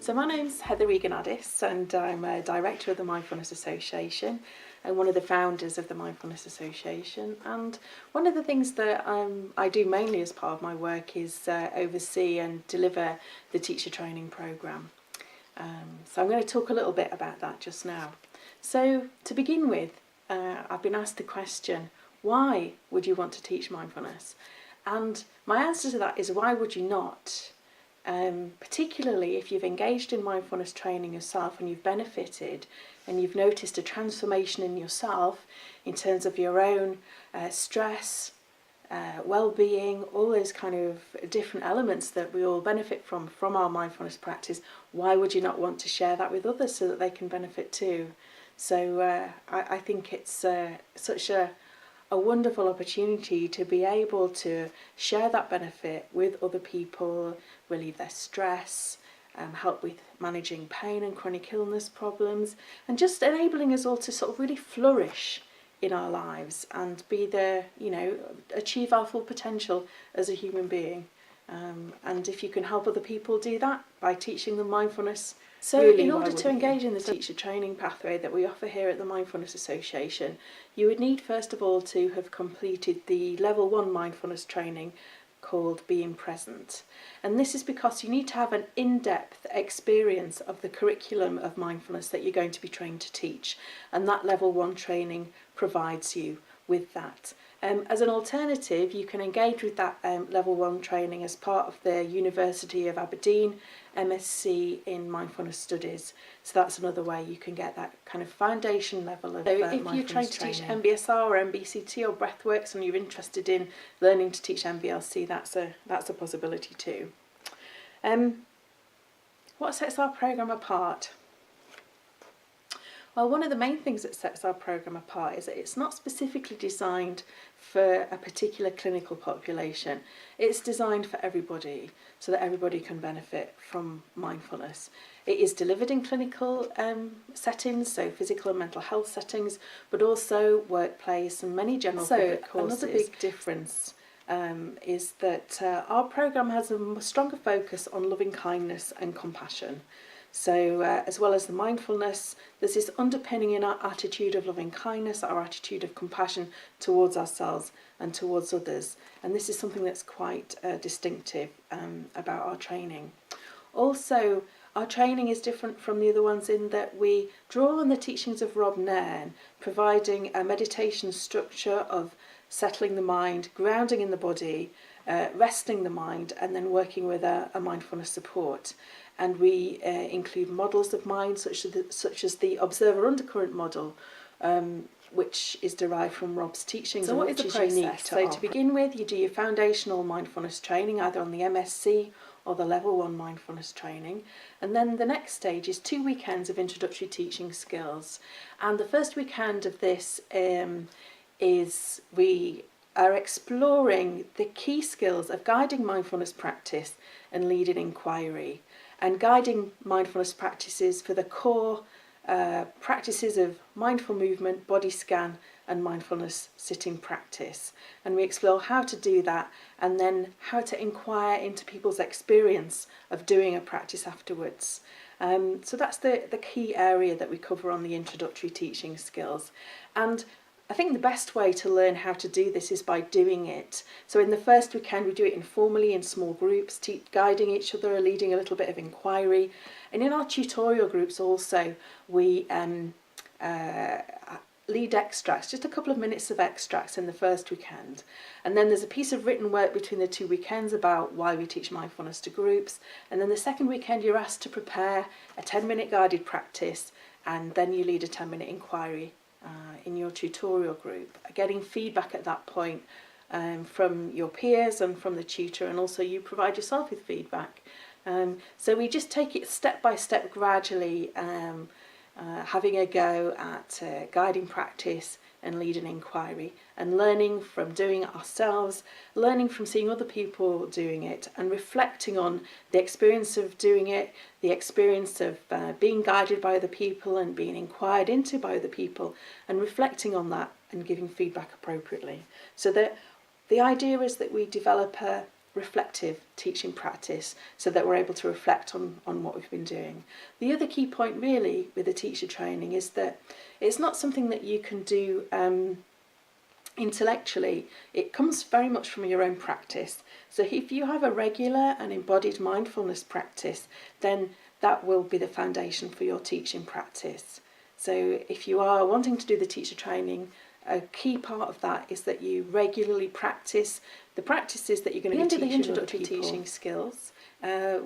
So my name's Regan Addis, and I'm a director of the Mindfulness Association and one of the founders of the Mindfulness Association. And one of the things that I do mainly as part of my work is oversee and deliver the teacher training programme. So I'm going to talk a little bit about that just now. So to begin with, I've been asked the question, why would you want to teach mindfulness? And my answer to that is, why would you not? Particularly if you've engaged in mindfulness training yourself and you've benefited and you've noticed a transformation in yourself in terms of your own stress, well-being, all those kind of different elements that we all benefit from our mindfulness practice, why would you not want to share that with others so that they can benefit too? So I think it's such a wonderful opportunity to be able to share that benefit with other people, relieve their stress, help with managing pain and chronic illness problems, and just enabling us all to sort of really flourish in our lives and be achieve our full potential as a human being. And if you can help other people do that by teaching them mindfulness. So really, in order to engage in the teacher training pathway that we offer here at the Mindfulness Association, you would need first of all to have completed the level 1 mindfulness training called Being Present. And this is because you need to have an in-depth experience of the curriculum of mindfulness that you're going to be trained to teach, and that level 1 training provides you with that. As an alternative, you can engage with that level 1 training as part of the University of Aberdeen MSc in Mindfulness Studies. So that's another way you can get that kind of foundation level of mindfulness training. If you're trying to teach MBSR or MBCT or Breathworks and you're interested in learning to teach MBLC, that's a possibility too. What sets our programme apart? Well, one of the main things that sets our programme apart is that it's not specifically designed for a particular clinical population. It's designed for everybody, so that everybody can benefit from mindfulness. It is delivered in clinical settings, so physical and mental health settings, but also workplace and many general public courses. Another big difference is that our programme has a stronger focus on loving kindness and compassion. So as well as the mindfulness, there's this underpinning in our attitude of loving kindness, our attitude of compassion towards ourselves and towards others. And this is something that's quite distinctive about our training. Also, our training is different from the other ones in that we draw on the teachings of Rob Nairn, providing a meditation structure of settling the mind, grounding in the body, resting the mind, and then working with a mindfulness support. And we include models of mind such as the observer undercurrent model, which is derived from Rob's teachings. So what is the process? So to begin with, you do your foundational mindfulness training either on the MSc or the level 1 mindfulness training, and then the next stage is 2 weekends of introductory teaching skills. And the first weekend of this is we are exploring the key skills of guiding mindfulness practice and leading inquiry, and guiding mindfulness practices for the core practices of mindful movement, body scan and mindfulness sitting practice. And we explore how to do that and then how to inquire into people's experience of doing a practice afterwards. So that's the key area that we cover on the introductory teaching skills. And I think the best way to learn how to do this is by doing it. So in the first weekend we do it informally in small groups, guiding each other, leading a little bit of inquiry. And in our tutorial groups also we lead extracts, just a couple of minutes of extracts in the first weekend. And then there's a piece of written work between the 2 weekends about why we teach mindfulness to groups. And then the second weekend you're asked to prepare a 10-minute guided practice, and then you lead a 10-minute inquiry in your tutorial group, getting feedback at that point from your peers and from the tutor, and also you provide yourself with feedback. So we just take it step by step gradually, having a go at guiding practice and leading inquiry, and learning from doing it ourselves, learning from seeing other people doing it, and reflecting on the experience of doing it, the experience of being guided by other people and being inquired into by other people, and reflecting on that and giving feedback appropriately. So that the idea is that we develop a reflective teaching practice, so that we're able to reflect on what we've been doing. The other key point really with the teacher training is that it's not something that you can do intellectually. It comes very much from your own practice. So if you have a regular and embodied mindfulness practice, then that will be the foundation for your teaching practice. So if you are wanting to do the teacher training, a key part of that is that you regularly practice the practices that you're going to be teaching. The introductory teaching skills,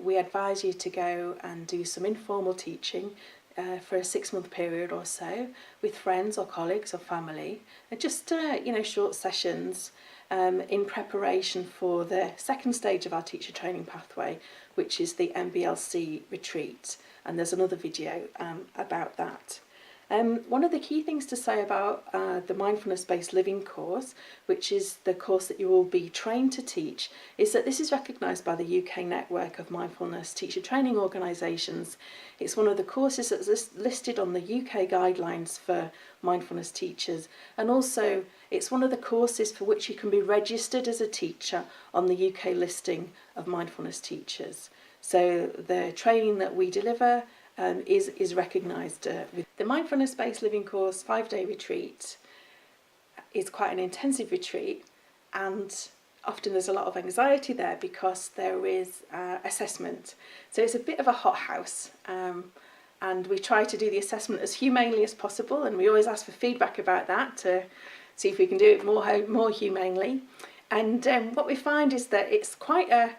we advise you to go and do some informal teaching for a 6-month period or so with friends or colleagues or family, just short sessions in preparation for the second stage of our teacher training pathway, which is the MBLC retreat, and there's another video about that. One of the key things to say about the mindfulness-based living course, which is the course that you will be trained to teach, is that this is recognised by the UK network of mindfulness teacher training organisations. It's one of the courses that's listed on the UK guidelines for mindfulness teachers, and also it's one of the courses for which you can be registered as a teacher on the UK listing of mindfulness teachers. So the training that we deliver is recognised. The mindfulness-based living course 5-day retreat is quite an intensive retreat, and often there's a lot of anxiety there because there is assessment. So it's a bit of a hothouse, and we try to do the assessment as humanely as possible, and we always ask for feedback about that to see if we can do it more humanely. And what we find is that it's quite a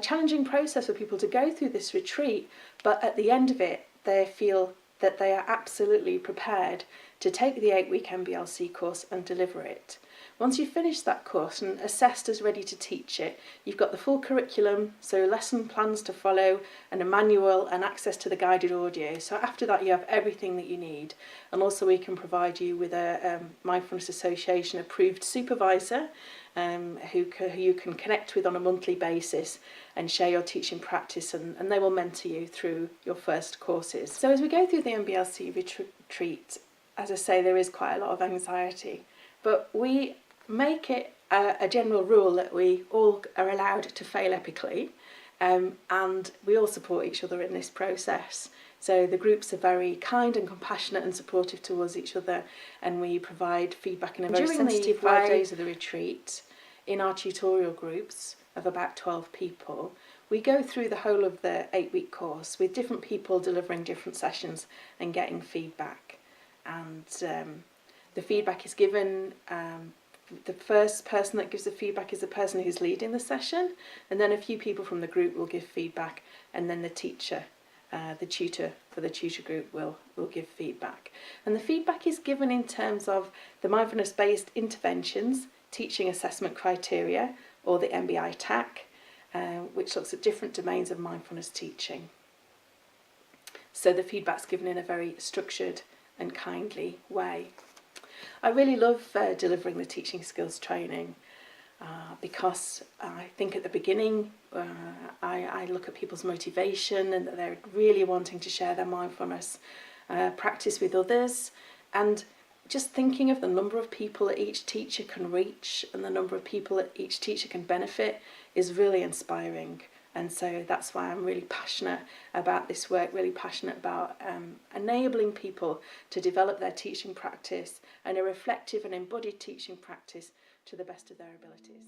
challenging process for people to go through this retreat, but at the end of it they feel that they are absolutely prepared to take the 8-week MBLC course and deliver it. Once you've finished that course and assessed as ready to teach it, you've got the full curriculum, so lesson plans to follow and a manual and access to the guided audio. So after that you have everything that you need, and also we can provide you with a Mindfulness Association approved supervisor who you can connect with on a monthly basis and share your teaching practice, and they will mentor you through your first courses. So as we go through the MBLC retreat, as I say, there is quite a lot of anxiety, but we make it a general rule that we all are allowed to fail epically, and we all support each other in this process. So the groups are very kind and compassionate and supportive towards each other, and we provide feedback in a very sensitive way. 5 days of the retreat, in our tutorial groups of about 12 people, we go through the whole of the 8-week course with different people delivering different sessions and getting feedback. And the feedback is given, the first person that gives the feedback is the person who's leading the session, and then a few people from the group will give feedback, and then the teacher, the tutor for the tutor group will give feedback. And the feedback is given in terms of the mindfulness-based interventions, teaching assessment criteria, or the MBI TAC, which looks at different domains of mindfulness teaching. So the feedback's given in a very structured and kindly way. I really love delivering the teaching skills training because I think at the beginning I look at people's motivation and that they're really wanting to share their mindfulness practice with others, and just thinking of the number of people that each teacher can reach and the number of people that each teacher can benefit is really inspiring. And so that's why I'm really passionate about this work, really passionate about enabling people to develop their teaching practice and a reflective and embodied teaching practice to the best of their abilities.